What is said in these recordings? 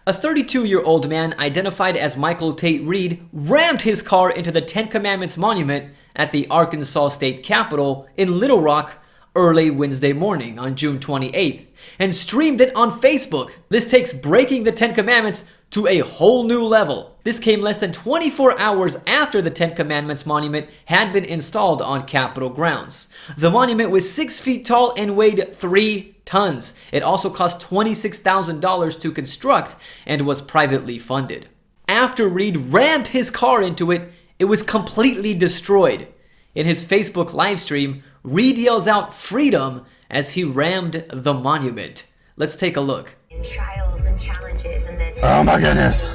A 32-year-old man identified as Michael Tate Reed rammed his car into the Ten Commandments monument at the Arkansas State Capitol in Little Rock early Wednesday morning on June 28th and streamed it on Facebook. This takes breaking the Ten Commandments to a whole new level. This came less than 24 hours after the Ten Commandments monument had been installed on Capitol grounds. The monument was 6 feet tall and weighed 3 tons. It also cost $26,000 to construct and was privately funded. After Reed rammed his car into it, it was completely destroyed. In his Facebook livestream, Reed yells out freedom as he rammed the monument. Let's take a look. Trials and challenges, and then oh my goodness.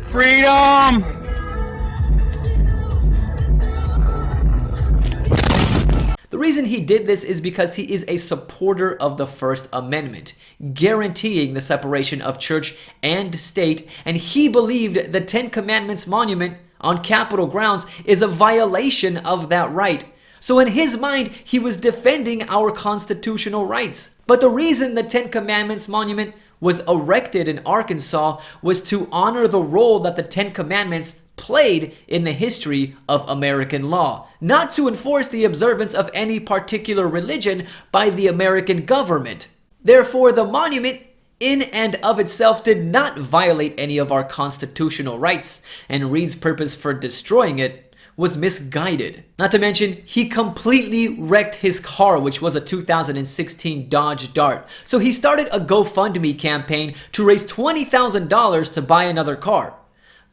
Freedom! The reason he did this is because he is a supporter of the First Amendment, guaranteeing the separation of church and state, and he believed the Ten Commandments monument on Capitol grounds is a violation of that right. So in his mind, he was defending our constitutional rights. But the reason the Ten Commandments monument was erected in Arkansas was to honor the role that the Ten Commandments played in the history of American law, not to enforce the observance of any particular religion by the American government. Therefore, the monument in and of itself did not violate any of our constitutional rights, and Reed's purpose for destroying it was misguided. Not to mention, he completely wrecked his car, which was a 2016 Dodge Dart. So he started a GoFundMe campaign to raise $20,000 to buy another car.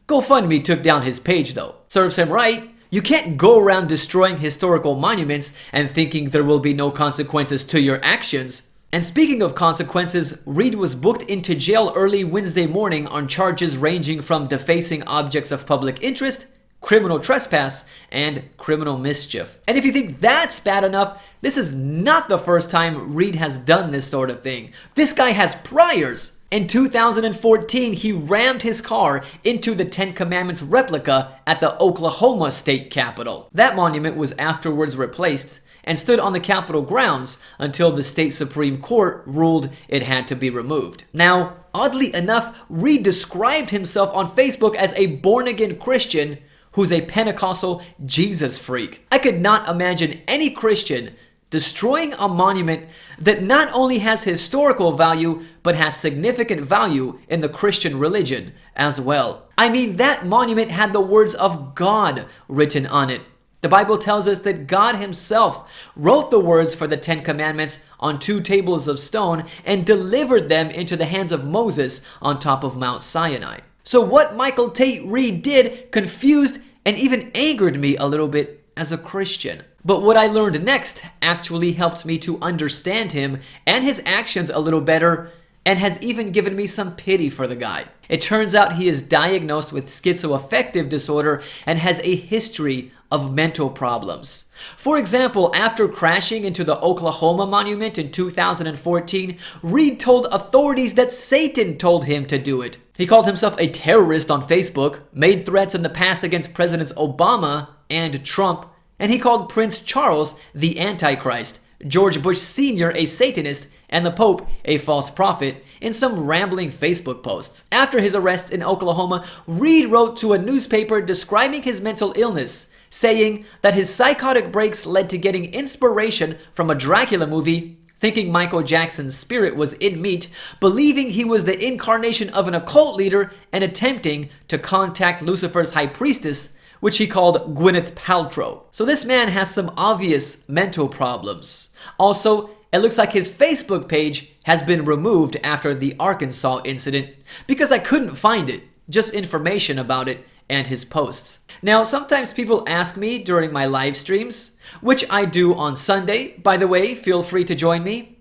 GoFundMe took down his page though. Serves him right. You can't go around destroying historical monuments and thinking there will be no consequences to your actions. And speaking of consequences, Reed was booked into jail early Wednesday morning on charges ranging from defacing objects of public interest, criminal trespass, and criminal mischief. And if you think that's bad enough, this is not the first time Reed has done this sort of thing. This guy has priors. In 2014, he rammed his car into the Ten Commandments replica at the Oklahoma State Capitol. That monument was afterwards replaced and stood on the Capitol grounds until the state Supreme Court ruled it had to be removed. Now, oddly enough, Reed described himself on Facebook as a born-again Christian who's a Pentecostal Jesus freak. I could not imagine any Christian destroying a monument that not only has historical value, but has significant value in the Christian religion as well. I mean, that monument had the words of God written on it. The Bible tells us that God himself wrote the words for the Ten Commandments on 2 tables of stone and delivered them into the hands of Moses on top of Mount Sinai. So what Michael Tate Reed did confused and even angered me a little bit as a Christian. But what I learned next actually helped me to understand him and his actions a little better, and has even given me some pity for the guy. It turns out he is diagnosed with schizoaffective disorder and has a history of mental problems. For example, after crashing into the Oklahoma monument in 2014, Reed told authorities that Satan told him to do it. He called himself a terrorist on Facebook, made threats in the past against Presidents Obama and Trump, and he called Prince Charles the Antichrist, George Bush Sr. a Satanist, and the Pope a false prophet in some rambling Facebook posts. After his arrests in Oklahoma, Reed wrote to a newspaper describing his mental illness, saying that his psychotic breaks led to getting inspiration from a Dracula movie, thinking Michael Jackson's spirit was in meat, believing he was the incarnation of an occult leader, and attempting to contact Lucifer's high priestess, which he called Gwyneth Paltrow. So this man has some obvious mental problems. Also, it looks like his Facebook page has been removed after the Arkansas incident because I couldn't find it, just information about it and his posts. Now, sometimes people ask me during my live streams, which I do on Sunday, by the way, feel free to join me,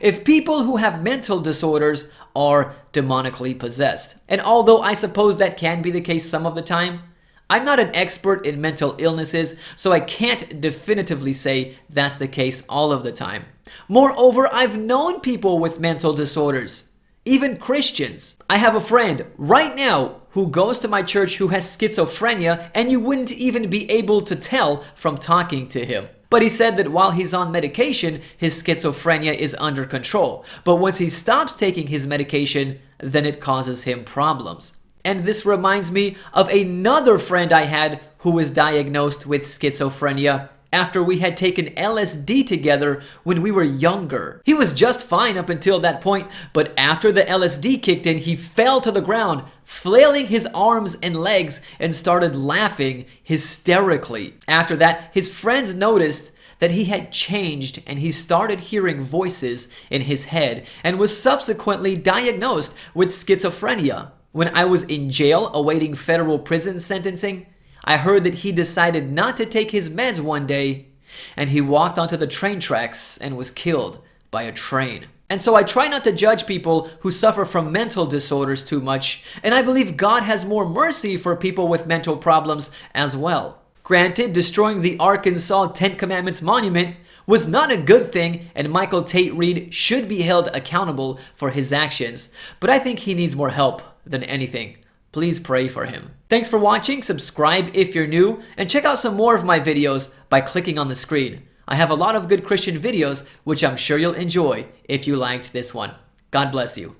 if people who have mental disorders are demonically possessed. And although I suppose that can be the case some of the time, I'm not an expert in mental illnesses, so I can't definitively say that's the case all of the time. Moreover, I've known people with mental disorders, even Christians. I have a friend right now who goes to my church who has schizophrenia, and you wouldn't even be able to tell from talking to him. But he said that while he's on medication, his schizophrenia is under control. But once he stops taking his medication, then it causes him problems. And this reminds me of another friend I had who was diagnosed with schizophrenia after we had taken LSD together when we were younger. He was just fine up until that point, but after the LSD kicked in, he fell to the ground, flailing his arms and legs, and started laughing hysterically. After that, his friends noticed that he had changed and he started hearing voices in his head and was subsequently diagnosed with schizophrenia. When I was in jail awaiting federal prison sentencing, I heard that he decided not to take his meds one day and he walked onto the train tracks and was killed by a train. And so I try not to judge people who suffer from mental disorders too much, and I believe God has more mercy for people with mental problems as well. Granted, destroying the Arkansas Ten Commandments monument was not a good thing, and Michael Tate Reed should be held accountable for his actions, but I think he needs more help than anything. Please pray for him. Thanks for watching, subscribe if you're new, and check out some more of my videos by clicking on the screen. I have a lot of good Christian videos, which I'm sure you'll enjoy if you liked this one. God bless you.